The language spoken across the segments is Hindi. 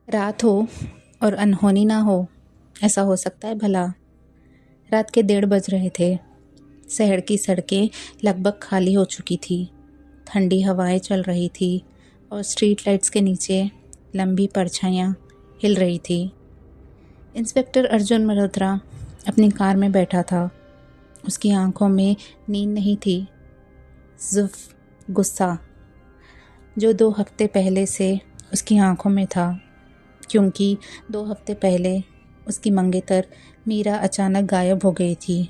रात हो और अनहोनी ना हो, ऐसा हो सकता है भला। रात के 1:30 बज रहे थे। शहर की सड़कें लगभग खाली हो चुकी थी। ठंडी हवाएं चल रही थी और स्ट्रीट लाइट्स के नीचे लंबी परछाइयाँ हिल रही थी। इंस्पेक्टर अर्जुन मल्होत्रा अपनी कार में बैठा था। उसकी आंखों में नींद नहीं थी, सिर्फ गुस्सा, जो 2 हफ्ते पहले से उसकी आंखों में था। क्योंकि 2 हफ्ते पहले उसकी मंगेतर मीरा अचानक गायब हो गई थी।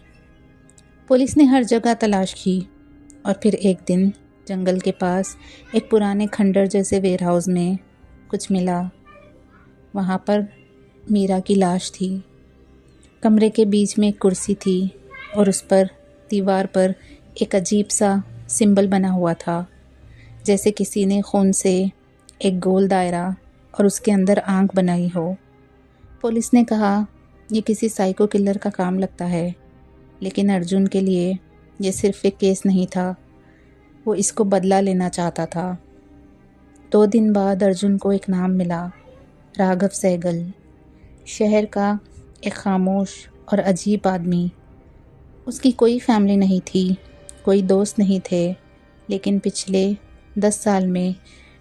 पुलिस ने हर जगह तलाश की और फिर एक दिन जंगल के पास एक पुराने खंडर जैसे वेयरहाउस में कुछ मिला। वहाँ पर मीरा की लाश थी। कमरे के बीच में एक कुर्सी थी और उस पर दीवार पर एक अजीब सा सिंबल बना हुआ था, जैसे किसी ने खून से एक गोल दायरा और उसके अंदर आंख बनाई हो। पुलिस ने कहा ये किसी साइको किलर का काम लगता है, लेकिन अर्जुन के लिए ये सिर्फ एक केस नहीं था, वो इसको बदला लेना चाहता था। 2 दिन बाद अर्जुन को एक नाम मिला, राघव सहगल। शहर का एक खामोश और अजीब आदमी। उसकी कोई फैमिली नहीं थी, कोई दोस्त नहीं थे, लेकिन पिछले 10 साल में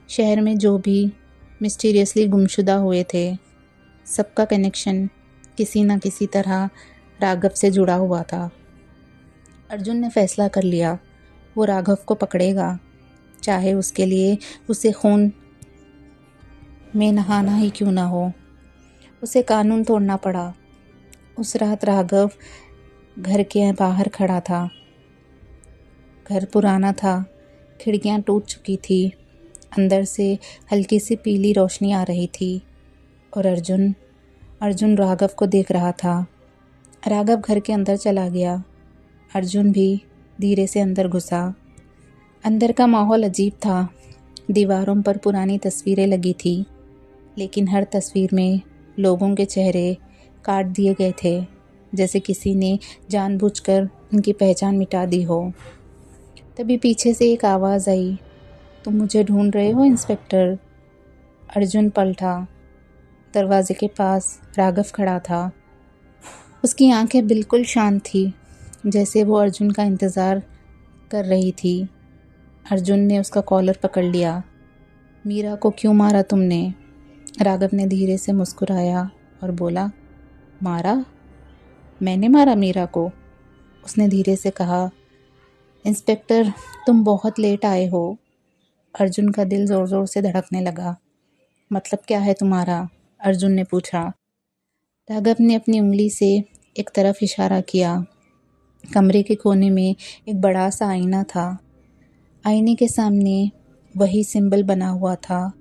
शहर में जो भी मिस्टीरियसली गुमशुदा हुए थे, सबका कनेक्शन किसी न किसी तरह राघव से जुड़ा हुआ था। अर्जुन ने फैसला कर लिया, वो राघव को पकड़ेगा, चाहे उसके लिए उसे खून में नहाना ही क्यों ना हो। उसे कानून तोड़ना पड़ा। उस रात राघव घर के बाहर खड़ा था। घर पुराना था, खिड़कियां टूट चुकी थी, अंदर से हल्की सी पीली रोशनी आ रही थी और अर्जुन राघव को देख रहा था। राघव घर के अंदर चला गया। अर्जुन भी धीरे से अंदर घुसा। अंदर का माहौल अजीब था। दीवारों पर पुरानी तस्वीरें लगी थी, लेकिन हर तस्वीर में लोगों के चेहरे काट दिए गए थे, जैसे किसी ने जानबूझकर उनकी पहचान मिटा दी हो। तभी पीछे से एक आवाज़ आई, तुम मुझे ढूंढ रहे हो इंस्पेक्टर? अर्जुन पलटा। दरवाजे के पास राघव खड़ा था। उसकी आंखें बिल्कुल शांत थी, जैसे वो अर्जुन का इंतज़ार कर रही थी। अर्जुन ने उसका कॉलर पकड़ लिया। मीरा को क्यों मारा तुमने? राघव ने धीरे से मुस्कुराया और बोला, मारा? मैंने मारा मीरा को? उसने धीरे से कहा, इंस्पेक्टर तुम बहुत लेट आए हो। अर्जुन का दिल ज़ोर ज़ोर से धड़कने लगा। मतलब क्या है तुम्हारा? अर्जुन ने पूछा। राघव ने अपनी उंगली से एक तरफ इशारा किया। कमरे के कोने में एक बड़ा सा आईना था। आईने के सामने वही सिंबल बना हुआ था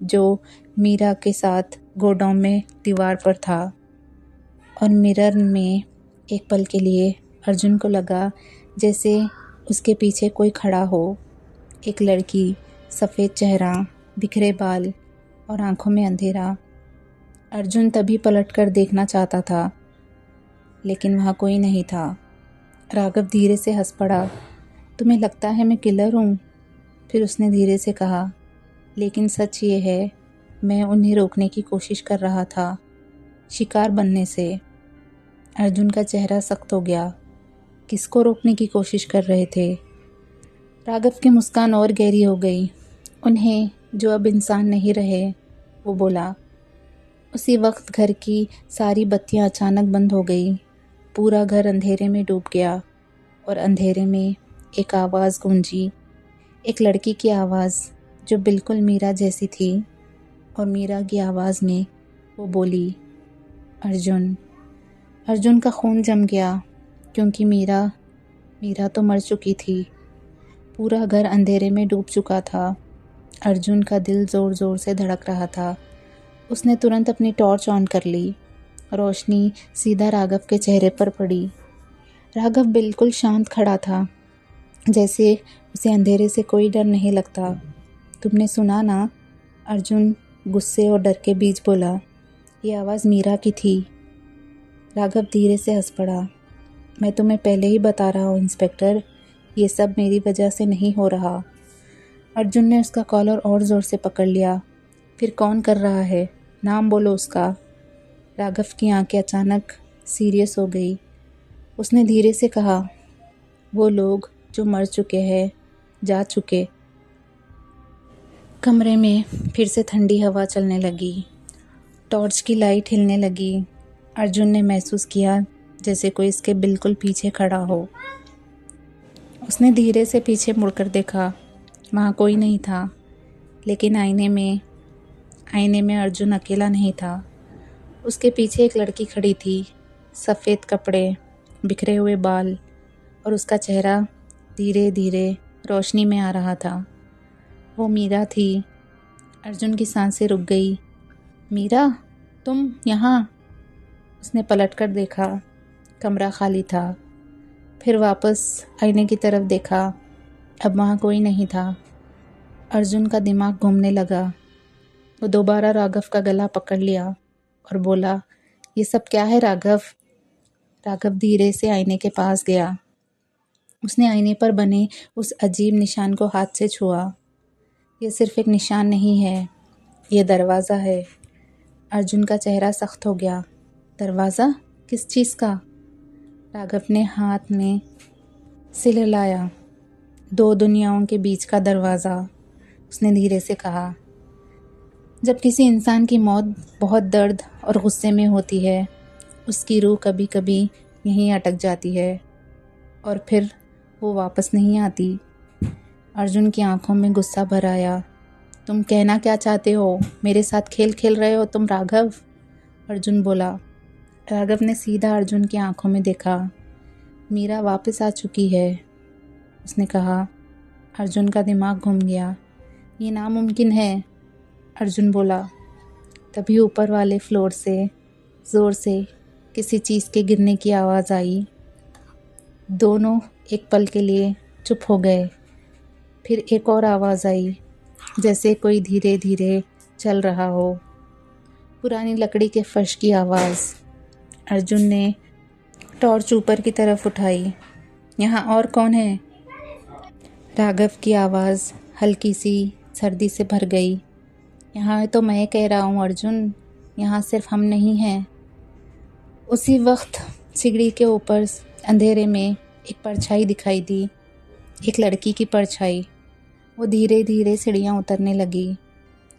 जो मीरा के साथ गोडाउन में दीवार पर था। और मिरर में एक पल के लिए अर्जुन को लगा जैसे उसके पीछे कोई खड़ा हो। एक लड़की, सफ़ेद चेहरा, बिखरे बाल और आंखों में अंधेरा। अर्जुन तभी पलटकर देखना चाहता था, लेकिन वहाँ कोई नहीं था। राघव धीरे से हंस पड़ा। तुम्हें लगता है मैं किलर हूँ? फिर उसने धीरे से कहा, लेकिन सच ये है, मैं उन्हें रोकने की कोशिश कर रहा था, शिकार बनने से। अर्जुन का चेहरा सख्त हो गया। किसको रोकने की कोशिश कर रहे थे? राघव की मुस्कान और गहरी हो गई। उन्हें जो अब इंसान नहीं रहे। वो बोला। उसी वक्त घर की सारी बत्तियां अचानक बंद हो गई। पूरा घर अंधेरे में डूब गया और अंधेरे में एक आवाज़ गूंजी, एक लड़की की आवाज़ जो बिल्कुल मीरा जैसी थी। और मीरा की आवाज़ में वो बोली, अर्जुन। अर्जुन का खून जम गया, क्योंकि मीरा तो मर चुकी थी। पूरा घर अंधेरे में डूब चुका था। अर्जुन का दिल ज़ोर ज़ोर से धड़क रहा था। उसने तुरंत अपनी टॉर्च ऑन कर ली। रोशनी सीधा राघव के चेहरे पर पड़ी। राघव बिल्कुल शांत खड़ा था, जैसे उसे अंधेरे से कोई डर नहीं लगता। तुमने सुना ना? अर्जुन गुस्से और डर के बीच बोला। ये आवाज़ मीरा की थी। राघव धीरे से हंस पड़ा। मैं तुम्हें पहले ही बता रहा हूँ इंस्पेक्टर, ये सब मेरी वजह से नहीं हो रहा। अर्जुन ने उसका कॉलर और ज़ोर से पकड़ लिया। फिर कौन कर रहा है? नाम बोलो उसका। राघव की आंखें अचानक सीरियस हो गई। उसने धीरे से कहा, वो लोग जो मर चुके हैं, जा चुके। कमरे में फिर से ठंडी हवा चलने लगी। टॉर्च की लाइट हिलने लगी। अर्जुन ने महसूस किया जैसे कोई इसके बिल्कुल पीछे खड़ा हो। उसने धीरे से पीछे मुड़कर देखा। वहाँ कोई नहीं था, लेकिन आईने में अर्जुन अकेला नहीं था। उसके पीछे एक लड़की खड़ी थी, सफ़ेद कपड़े, बिखरे हुए बाल, और उसका चेहरा धीरे धीरे रोशनी में आ रहा था। वो मीरा थी। अर्जुन की सांसें रुक गई। मीरा, तुम यहाँ? उसने पलटकर देखा। कमरा खाली था। फिर वापस आईने की तरफ देखा। अब वहाँ कोई नहीं था। अर्जुन का दिमाग घूमने लगा। वो दोबारा राघव का गला पकड़ लिया और बोला, ये सब क्या है राघव? राघव धीरे से आईने के पास गया। उसने आईने पर बने उस अजीब निशान को हाथ से छुआ। ये सिर्फ एक निशान नहीं है, ये दरवाज़ा है। अर्जुन का चेहरा सख्त हो गया। दरवाज़ा? किस चीज़ का? राघव ने हाथ में सिर हिलाया। दो दुनियाओं के बीच का दरवाज़ा, उसने धीरे से कहा। जब किसी इंसान की मौत बहुत दर्द और गुस्से में होती है, उसकी रूह कभी कभी यहीं अटक जाती है और फिर वो वापस नहीं आती। अर्जुन की आंखों में गुस्सा भर आया। तुम कहना क्या चाहते हो? मेरे साथ खेल खेल रहे हो तुम राघव? अर्जुन बोला। राघव ने सीधा अर्जुन की आंखों में देखा। मीरा वापस आ चुकी है, उसने कहा। अर्जुन का दिमाग घूम गया। ये नामुमकिन है, अर्जुन बोला। तभी ऊपर वाले फ्लोर से ज़ोर से किसी चीज़ के गिरने की आवाज़ आई। दोनों एक पल के लिए चुप हो गए। फिर एक और आवाज़ आई, जैसे कोई धीरे धीरे चल रहा हो। पुरानी लकड़ी के फर्श की आवाज़। अर्जुन ने टॉर्च ऊपर की तरफ उठाई। यहाँ और कौन है? राघव की आवाज़ हल्की सी सर्दी से भर गई। यहाँ तो मैं कह रहा हूँ अर्जुन, यहाँ सिर्फ हम नहीं हैं। उसी वक्त सीढ़ी के ऊपर अंधेरे में एक परछाई दिखाई दी, एक लड़की की परछाई। वो धीरे धीरे सीढ़ियाँ उतरने लगी।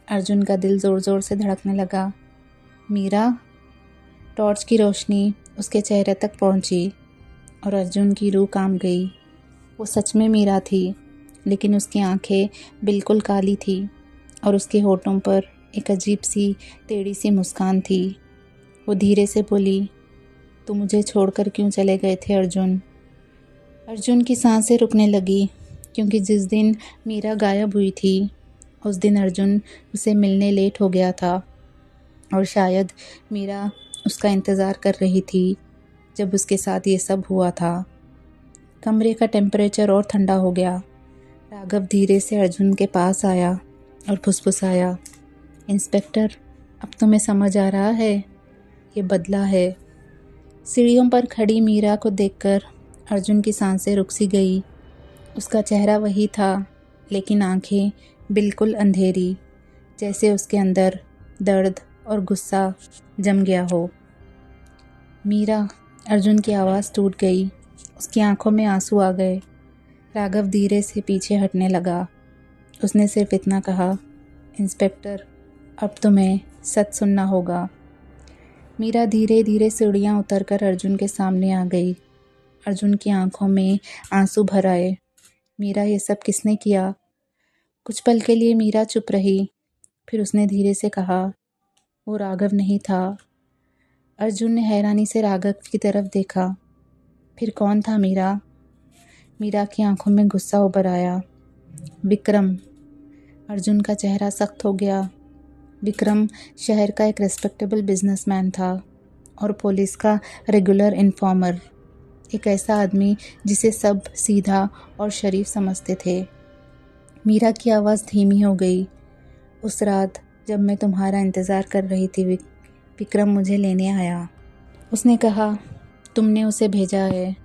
अर्जुन का दिल ज़ोर ज़ोर से धड़कने लगा। मीरा? टॉर्च की रोशनी उसके चेहरे तक पहुंची और अर्जुन की रूह कांप गई। वो सच में मीरा थी, लेकिन उसकी आंखें बिल्कुल काली थी और उसके होठों पर एक अजीब सी टेढ़ी सी मुस्कान थी। वो धीरे से बोली, तू मुझे छोड़कर क्यों चले गए थे अर्जुन? अर्जुन की सांसें रुकने लगी, क्योंकि जिस दिन मीरा गायब हुई थी, उस दिन अर्जुन उसे मिलने लेट हो गया था और शायद मीरा उसका इंतज़ार कर रही थी जब उसके साथ ये सब हुआ था। कमरे का टेम्परेचर और ठंडा हो गया। राघव धीरे से अर्जुन के पास आया और फुसफुसाया, इंस्पेक्टर, अब तुम्हें समझ आ रहा है, ये बदला है। सीढ़ियों पर खड़ी मीरा को देखकर अर्जुन की सांसें रुक सी गई। उसका चेहरा वही था, लेकिन आंखें बिल्कुल अंधेरी, जैसे उसके अंदर दर्द और गुस्सा जम गया हो। मीरा, अर्जुन की आवाज़ टूट गई। उसकी आंखों में आंसू आ गए। राघव धीरे से पीछे हटने लगा। उसने सिर्फ इतना कहा, इंस्पेक्टर, अब तुम्हें सच सुनना होगा। मीरा धीरे धीरे सीढ़ियाँ उतरकर अर्जुन के सामने आ गई। अर्जुन की आंखों में आंसू भर आए। मीरा, ये सब किसने किया? कुछ पल के लिए मीरा चुप रही। फिर उसने धीरे से कहा, वो राघव नहीं था। अर्जुन ने हैरानी से राघव की तरफ देखा। फिर कौन था मीरा? मीरा की आंखों में गुस्सा उभर आया। विक्रम। अर्जुन का चेहरा सख्त हो गया। विक्रम शहर का एक रिस्पेक्टेबल बिजनेसमैन था और पुलिस का रेगुलर इन्फॉर्मर। एक ऐसा आदमी जिसे सब सीधा और शरीफ समझते थे। मीरा की आवाज़ धीमी हो गई। उस रात जब मैं तुम्हारा इंतज़ार कर रही थी, विक्रम मुझे लेने आया। उसने कहा, तुमने उसे भेजा है।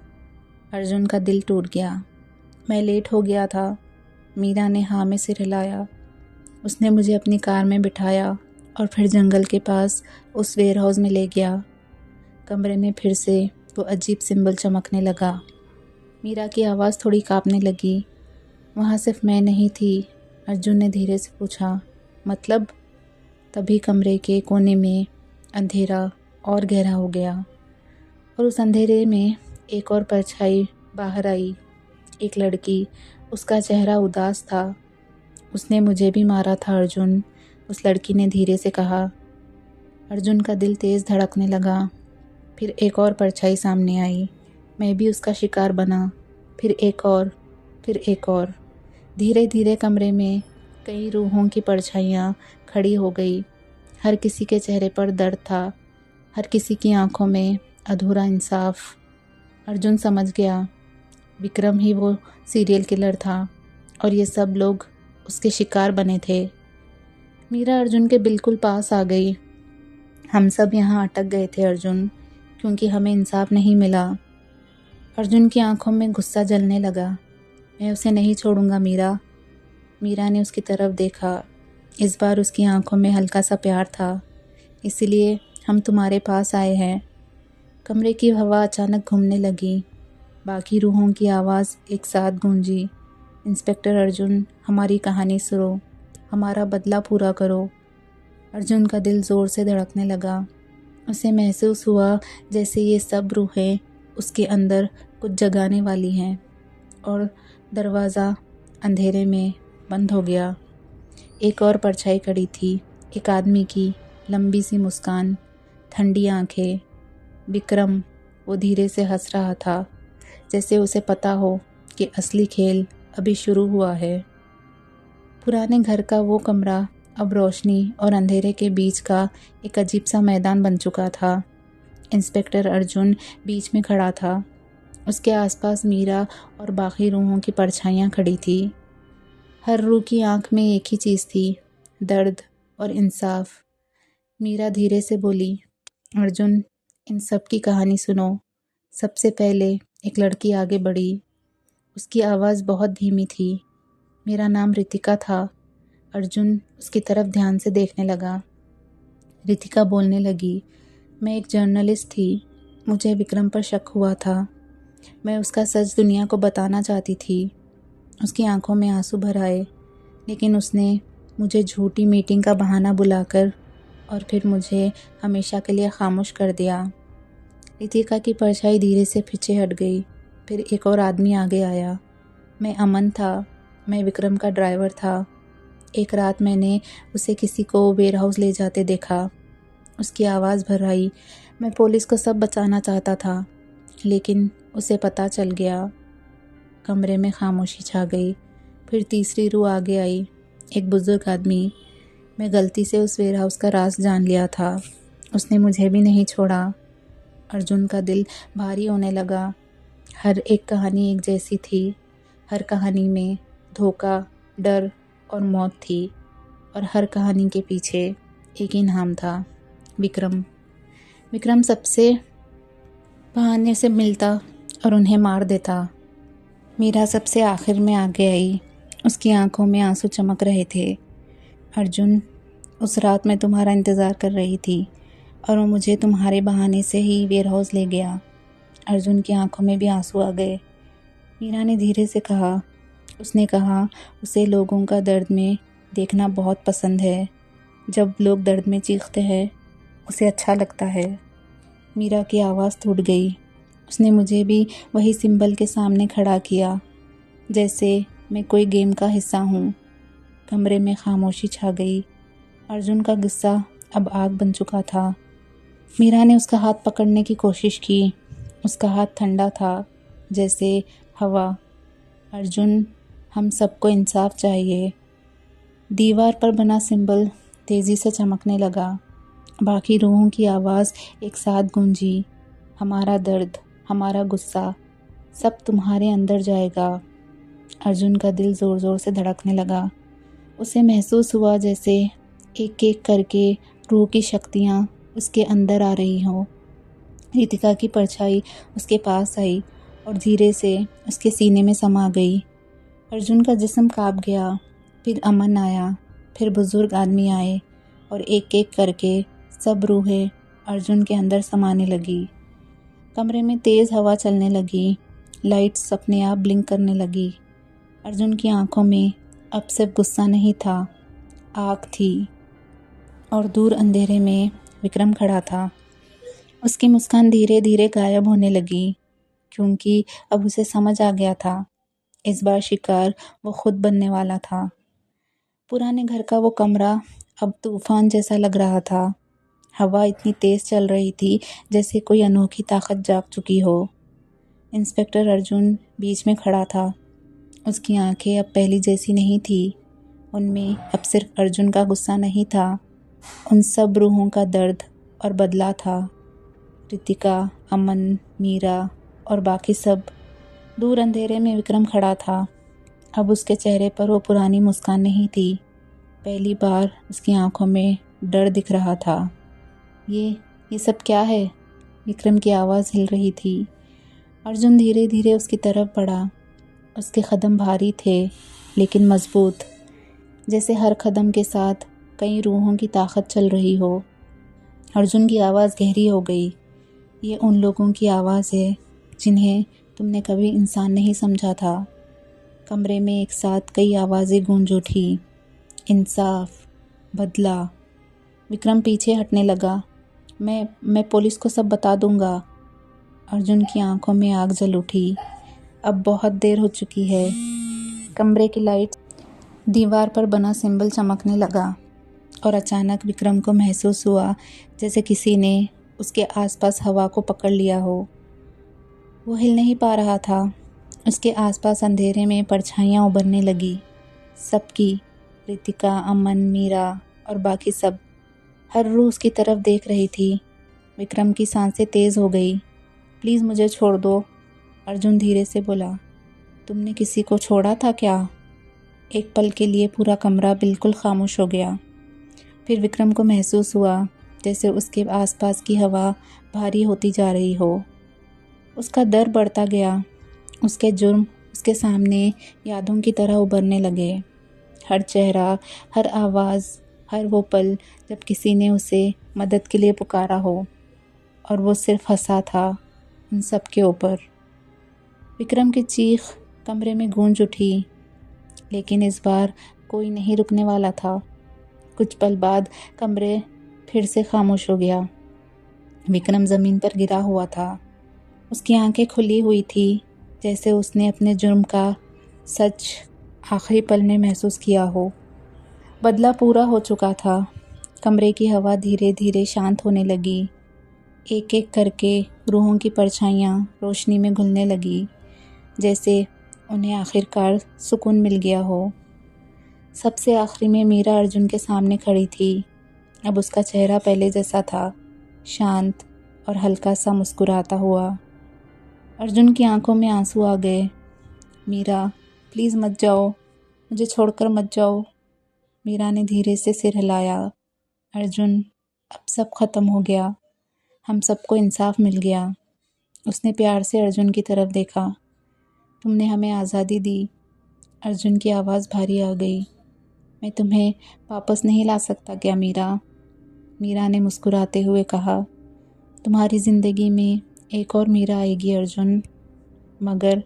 अर्जुन का दिल टूट गया। मैं लेट हो गया था। मीरा ने हाँ में सिर हिलाया। उसने मुझे अपनी कार में बिठाया और फिर जंगल के पास उस वेयर हाउस में ले गया। कमरे में फिर से वो अजीब सिंबल चमकने लगा। मीरा की आवाज़ थोड़ी कांपने लगी। वहाँ सिर्फ मैं नहीं थी। अर्जुन ने धीरे से पूछा, मतलब? तभी कमरे के कोने में अंधेरा और गहरा हो गया और उस अंधेरे में एक और परछाई बाहर आई। एक लड़की, उसका चेहरा उदास था। उसने मुझे भी मारा था अर्जुन, उस लड़की ने धीरे से कहा। अर्जुन का दिल तेज़ धड़कने लगा। फिर एक और परछाई सामने आई। मैं भी उसका शिकार बना। फिर एक और, फिर एक और। धीरे धीरे कमरे में कई रूहों की परछाइयाँ खड़ी हो गई। हर किसी के चेहरे पर दर्द था, हर किसी की आंखों में अधूरा इंसाफ। अर्जुन समझ गया, विक्रम ही वो सीरियल किलर था और ये सब लोग उसके शिकार बने थे। मीरा अर्जुन के बिल्कुल पास आ गई। हम सब यहाँ अटक गए थे अर्जुन, क्योंकि हमें इंसाफ नहीं मिला। अर्जुन की आंखों में गुस्सा जलने लगा। मैं उसे नहीं छोड़ूंगा मीरा। मीरा ने उसकी तरफ देखा। इस बार उसकी आंखों में हल्का सा प्यार था। इसलिए हम तुम्हारे पास आए हैं। कमरे की हवा अचानक घूमने लगी। बाकी रूहों की आवाज़ एक साथ गूंजी। इंस्पेक्टर अर्जुन, हमारी कहानी सुनो, हमारा बदला पूरा करो। अर्जुन का दिल ज़ोर से धड़कने लगा। उसे महसूस हुआ जैसे ये सब रूहें उसके अंदर कुछ जगाने वाली हैं। और दरवाज़ा अंधेरे में बंद हो गया। एक और परछाई खड़ी थी, एक आदमी की लंबी सी मुस्कान, ठंडी आंखें। विक्रम। वो धीरे से हंस रहा था, जैसे उसे पता हो कि असली खेल अभी शुरू हुआ है। पुराने घर का वो कमरा अब रोशनी और अंधेरे के बीच का एक अजीब सा मैदान बन चुका था। इंस्पेक्टर अर्जुन बीच में खड़ा था। उसके आसपास मीरा और बाकी रूहों की परछाइयाँ खड़ी थी। हर रूह की आंख में एक ही चीज़ थी, दर्द और इंसाफ। मीरा धीरे से बोली, अर्जुन, इन सब की कहानी सुनो। सबसे पहले एक लड़की आगे बढ़ी। उसकी आवाज़ बहुत धीमी थी। मेरा नाम रितिका था। अर्जुन उसकी तरफ ध्यान से देखने लगा। रितिका बोलने लगी, मैं एक जर्नलिस्ट थी। मुझे विक्रम पर शक हुआ था। मैं उसका सच दुनिया को बताना चाहती थी। उसकी आंखों में आंसू भर आए, लेकिन उसने मुझे झूठी मीटिंग का बहाना बुलाकर और फिर मुझे हमेशा के लिए खामोश कर दिया। रितिका की परछाई धीरे से पीछे हट गई। फिर एक और आदमी आगे आया। मैं अमन था। मैं विक्रम का ड्राइवर था। एक रात मैंने उसे किसी को वेयर हाउस ले जाते देखा। उसकी आवाज़ भर आई। मैं पुलिस को सब बचाना चाहता था, लेकिन उसे पता चल गया। कमरे में खामोशी छा गई। फिर तीसरी रूह आगे आई, एक बुजुर्ग आदमी। मैं गलती से उस वेयर हाउस का राज जान लिया था। उसने मुझे भी नहीं छोड़ा। अर्जुन का दिल भारी होने लगा। हर एक कहानी एक जैसी थी। हर कहानी में धोखा, डर और मौत थी, और हर कहानी के पीछे एक ही नाम था, विक्रम। विक्रम सबसे बहाने से मिलता और उन्हें मार देता। मीरा सबसे आखिर में आगे आई। उसकी आंखों में आंसू चमक रहे थे। अर्जुन, उस रात मैं तुम्हारा इंतज़ार कर रही थी और वो मुझे तुम्हारे बहाने से ही वेयर हाउस ले गया। अर्जुन की आंखों में भी आंसू आ गए। मीरा ने धीरे से कहा, उसने कहा उसे लोगों का दर्द में देखना बहुत पसंद है। जब लोग दर्द में चीखते हैं उसे अच्छा लगता है। मीरा की आवाज़ टूट गई। उसने मुझे भी वही सिंबल के सामने खड़ा किया, जैसे मैं कोई गेम का हिस्सा हूँ। कमरे में खामोशी छा गई। अर्जुन का गुस्सा अब आग बन चुका था। मीरा ने उसका हाथ पकड़ने की कोशिश की। उसका हाथ ठंडा था, जैसे हवा। अर्जुन, हम सबको इंसाफ चाहिए। दीवार पर बना सिंबल तेज़ी से चमकने लगा। बाकी रूहों की आवाज़ एक साथ गूंजी, हमारा दर्द, हमारा गुस्सा, सब तुम्हारे अंदर जाएगा। अर्जुन का दिल ज़ोर ज़ोर से धड़कने लगा। उसे महसूस हुआ जैसे एक एक करके रूह की शक्तियाँ उसके अंदर आ रही हों। रितिका की परछाई उसके पास आई और धीरे से उसके सीने में समा गई। अर्जुन का जिस्म काँप गया। फिर अमन आया, फिर बुजुर्ग आदमी आए। और एक एक करके सब रूहें अर्जुन के अंदर समाने लगी। कमरे में तेज़ हवा चलने लगी, लाइट्स अपने आप ब्लिंक करने लगी। अर्जुन की आंखों में अब सिर्फ गुस्सा नहीं था, आग थी। और दूर अंधेरे में विक्रम खड़ा था। उसकी मुस्कान धीरे धीरे गायब होने लगी, क्योंकि अब उसे समझ आ गया था इस बार शिकार वो खुद बनने वाला था। पुराने घर का वो कमरा अब तूफान जैसा लग रहा था। हवा इतनी तेज चल रही थी जैसे कोई अनोखी ताकत जाग चुकी हो। इंस्पेक्टर अर्जुन बीच में खड़ा था। उसकी आंखें अब पहली जैसी नहीं थी। उनमें अब सिर्फ अर्जुन का गुस्सा नहीं था, उन सब रूहों का दर्द और बदला था। रितिका, अमन, मीरा और बाकी सब। दूर अंधेरे में विक्रम खड़ा था। अब उसके चेहरे पर वो पुरानी मुस्कान नहीं थी। पहली बार उसकी आंखों में डर दिख रहा था। ये सब क्या है? विक्रम की आवाज़ हिल रही थी। अर्जुन धीरे धीरे उसकी तरफ बढ़ा। उसके कदम भारी थे लेकिन मजबूत, जैसे हर कदम के साथ कई रूहों की ताकत चल रही हो। अर्जुन की आवाज़ गहरी हो गई। ये उन लोगों की आवाज़ है जिन्हें तुमने कभी इंसान नहीं समझा था। कमरे में एक साथ कई आवाज़ें गूंज उठी। इंसाफ, बदला। विक्रम पीछे हटने लगा। मैं पुलिस को सब बता दूंगा। अर्जुन की आंखों में आग जल उठी। अब बहुत देर हो चुकी है। कमरे की लाइट, दीवार पर बना सिंबल चमकने लगा और अचानक विक्रम को महसूस हुआ जैसे किसी ने उसके आसपास हवा को पकड़ लिया हो। वो हिल नहीं पा रहा था। उसके आसपास अंधेरे में परछाइयाँ उभरने लगी। सबकी, रितिका, अमन, मीरा और बाकी सब, हर रूह उसकी तरफ देख रही थी। विक्रम की सांसें तेज़ हो गई। प्लीज़ मुझे छोड़ दो, अर्जुन धीरे से बोला। तुमने किसी को छोड़ा था क्या? एक पल के लिए पूरा कमरा बिल्कुल खामोश हो गया। फिर विक्रम को महसूस हुआ जैसे उसके आसपास की हवा भारी होती जा रही हो। उसका डर बढ़ता गया। उसके जुर्म उसके सामने यादों की तरह उभरने लगे। हर चेहरा, हर आवाज़, हर वो पल जब किसी ने उसे मदद के लिए पुकारा हो और वो सिर्फ हंसा था उन सब के ऊपर। विक्रम की चीख कमरे में गूंज उठी, लेकिन इस बार कोई नहीं रुकने वाला था। कुछ पल बाद कमरे फिर से खामोश हो गया। विक्रम ज़मीन पर गिरा हुआ था। उसकी आंखें खुली हुई थी, जैसे उसने अपने जुर्म का सच आखिरी पल में महसूस किया हो। बदला पूरा हो चुका था। कमरे की हवा धीरे धीरे शांत होने लगी। एक एक करके रूहों की परछाइयाँ रोशनी में घुलने लगी, जैसे उन्हें आखिरकार सुकून मिल गया हो। सबसे आखिरी में मीरा अर्जुन के सामने खड़ी थी। अब उसका चेहरा पहले जैसा था, शांत और हल्का सा मुस्कुराता हुआ। अर्जुन की आंखों में आंसू आ गए। मीरा, प्लीज़ मत जाओ, मुझे छोड़कर मत जाओ। मीरा ने धीरे से सिर हिलाया। अर्जुन, अब सब खत्म हो गया। हम सबको इंसाफ मिल गया। उसने प्यार से अर्जुन की तरफ देखा। तुमने हमें आज़ादी दी। अर्जुन की आवाज़ भारी आ गई। मैं तुम्हें वापस नहीं ला सकता क्या मीरा? मीरा ने मुस्कुराते हुए कहा। तुम्हारी ज़िंदगी में एक और मीरा आएगी अर्जुन, मगर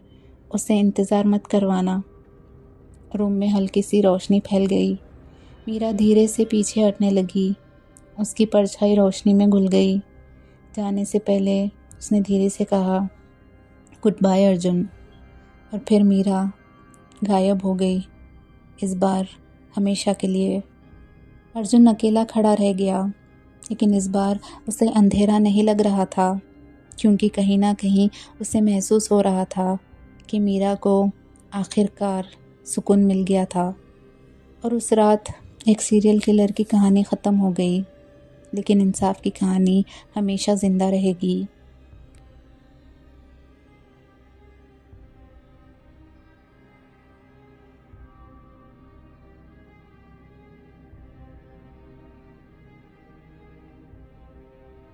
उसे इंतज़ार मत करवाना। रूम में हल्की सी रोशनी फैल गई। मीरा धीरे से पीछे हटने लगी। उसकी परछाई रोशनी में घुल गई। जाने से पहले उसने धीरे से कहा, गुड बाय अर्जुन। और फिर मीरा गायब हो गई, इस बार हमेशा के लिए। अर्जुन अकेला खड़ा रह गया, लेकिन इस बार उसे अंधेरा नहीं लग रहा था, क्योंकि कहीं ना कहीं उसे महसूस हो रहा था कि मीरा को आखिरकार सुकून मिल गया था। और उस रात एक सीरियल किलर की कहानी ख़त्म हो गई, लेकिन इंसाफ की कहानी हमेशा ज़िंदा रहेगी।